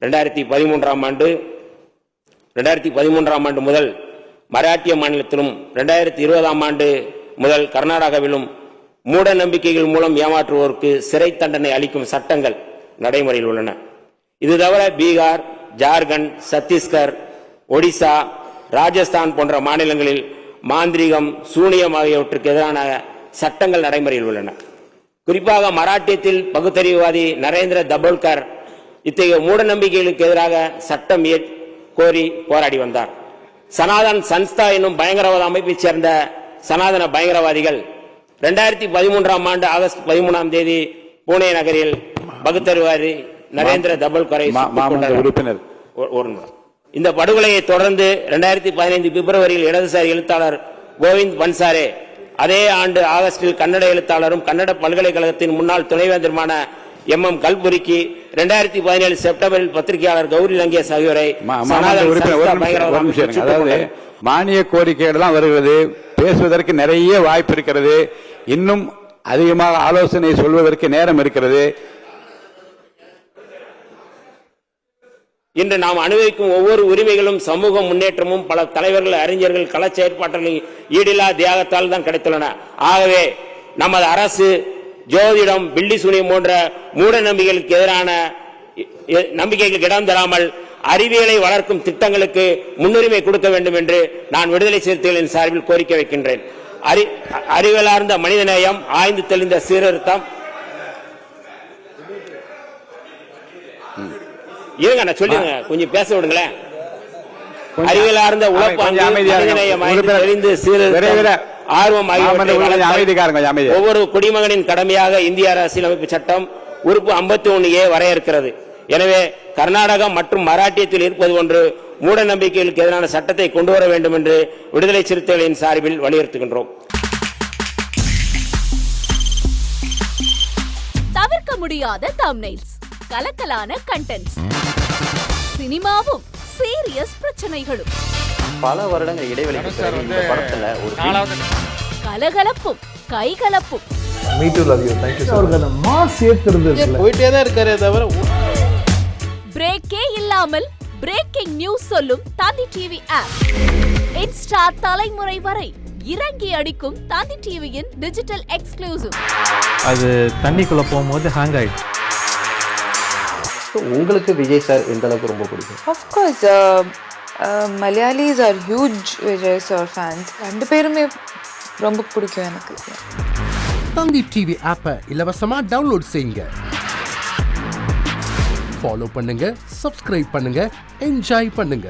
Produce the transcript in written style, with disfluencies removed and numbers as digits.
2013ஆம் ஆண்டு முதல் மராட்டிய மாநிலத்திலும் 2020ஆம் ஆண்டு முதல் கர்நாடகாவிலும் மூட நம்பிக்கைகள் மூலம் ஏமாற்றுவோருக்கு சிறை தண்டனை அளிக்கும் சட்டங்கள் நடைமுறையில் உள்ளன. இது தவிர பீகார், ஜார்க்கண்ட், சத்தீஸ்கர், ஒடிசா, ராஜஸ்தான் போன்ற மாநிலங்களில் மாந்திரீகம், சூனியம் ஆகியவற்றுக்கு எதிரான சட்டங்கள் நடைமுறையில் உள்ளன. குறிப்பாக மராட்டியத்தில் பகுத்தறிவுவாதி நரேந்திர தபோல்கர் இத்தகைய மூட நம்பிக்கைகளுக்கு எதிராக சட்டம் கோரி போராடி வந்தார். சனாதன் சன்ஸ்தா என்னும் பயங்கரவாத அமைப்பைச் சேர்ந்த சனாதன பயங்கரவாதிகள் 2013ஆம் ஆண்டு ஆகஸ்ட் 13ஆம் தேதி புனே நகரில் பகுத்தறிவுவாதி நரேந்திர தபோல்கரை உறுப்பினர். இந்த படுகொலையை தொடர்ந்து 2015 பிப்ரவரியில் இடதுசாரி எழுத்தாளர் கோவிந்த் பன்சாரே, அதே ஆண்டு ஆகஸ்டில் கன்னட எழுத்தாளரும் கன்னட பல்கலைக்கழகத்தின் முன்னாள் துணைவேந்தருமான MM கல்புரிக்கு, 2017 செப்டம்பரில் பத்திரிகையாளர் கௌரி லங்கேஷ் ஆகியோரை மானிய கோரிக்கைகள் வருகிறது. பேசுவதற்கு நிறைய வாய்ப்பு இருக்கிறது. இன்னும் அதிகமாக ஆலோசனை சொல்வதற்கு நேரம் இருக்கிறது. இன்று நாம் அனுபவிக்கும் ஒவ்வொரு உரிமைகளும் சமூக முன்னேற்றமும் பல தலைவர்கள், அறிஞர்கள், கள செயற்பாடுகளின் ஈடில்லா தியாகத்தால் தான் கிடைத்துள்ளன. ஆகவே நமது அரசு ஜோதிடம், பில்லி சூனியம் போன்ற மூட நம்பிக்கைகளுக்கு எதிரான நம்பிக்கைகளுக்கு இடம் தராமல் அறிவியலை வளர்க்கும் திட்டங்களுக்கு முன்னுரிமை கொடுக்க வேண்டும் என்று நான் விடுதலை சிறுத்தைகளின் சார்பில் கோரிக்கை வைக்கின்றேன். அறிவியலார்ந்த மனிதநேயம், ஆய்ந்து தெளிந்த சீர்திருத்தம். இருங்க, நான் சொல்லுங்க, கொஞ்சம் பேச விடுங்களேன். அறிவியலார்ந்த உழைப்பாங்க, மனிதநேயம், ஆய்ந்து தெளிந்து சீர்திருத்தம், ஆர்வம் ஆகியவற்றை ஒவ்வொரு குடிமகனின் கடமையாக இந்திய அரசியலமைப்பு சட்டம் உறுப்பு 51A வரையறுக்கிறது. எனவே கர்நாடகம் மற்றும் மராட்டியத்தில் இருப்பது போன்று மூட நம்பிக்கைகளுக்கு எதிரான சட்டத்தை கொண்டு வர வேண்டும் என்று விடுதலை சிறுத்தைகளின் சார்பில் வலியுறுத்துகின்றோம். தவிர்க்க முடியாத தம்ப்நெயில்ஸ், கலக்கலான கண்டென்ட்ஸ், சினிமாவும் சீரியஸ் பிரச்சனைகளும், பல வருடங்கள் இடைவெளிக்கு பிறகு இந்த படத்துல ஒரு கலகலப்பும் கைகலப்பும். Me too, love you. Thank you so much. Mass ஏத்துறது போயிட்டே தான் இருக்காரே தவிர பிரேக்கே இல்லாமல் பிரேக்கிங் நியூஸ் சொல்லும் தந்தி டிவி ஆப். இன்ஸ்டா தலைமுறை வரை இறங்கி அடிக்கும் தந்தி டிவியின் டிஜிட்டல் எக்ஸ்க்ளூசிவ். அது தண்ணிக்குள்ள போகும்போது ஹேங் ஆயிடுச்சு. உங்களுக்கு விஜய் சார் எந்த அளவுக்கு ரொம்ப பிடிக்கும்? Of course, Malayalis are huge Vijay sir fans. ரெண்டு பேருமே ரொம்ப பிடிக்கும் எனக்கு. தந்தி டிவி ஆப்பை இலவசமா டவுன்லோட் செய்யுங்க. ஃபாலோ பண்ணுங்க, சப்ஸ்கிரைப் பண்ணுங்க, என்ஜாய் பண்ணுங்க.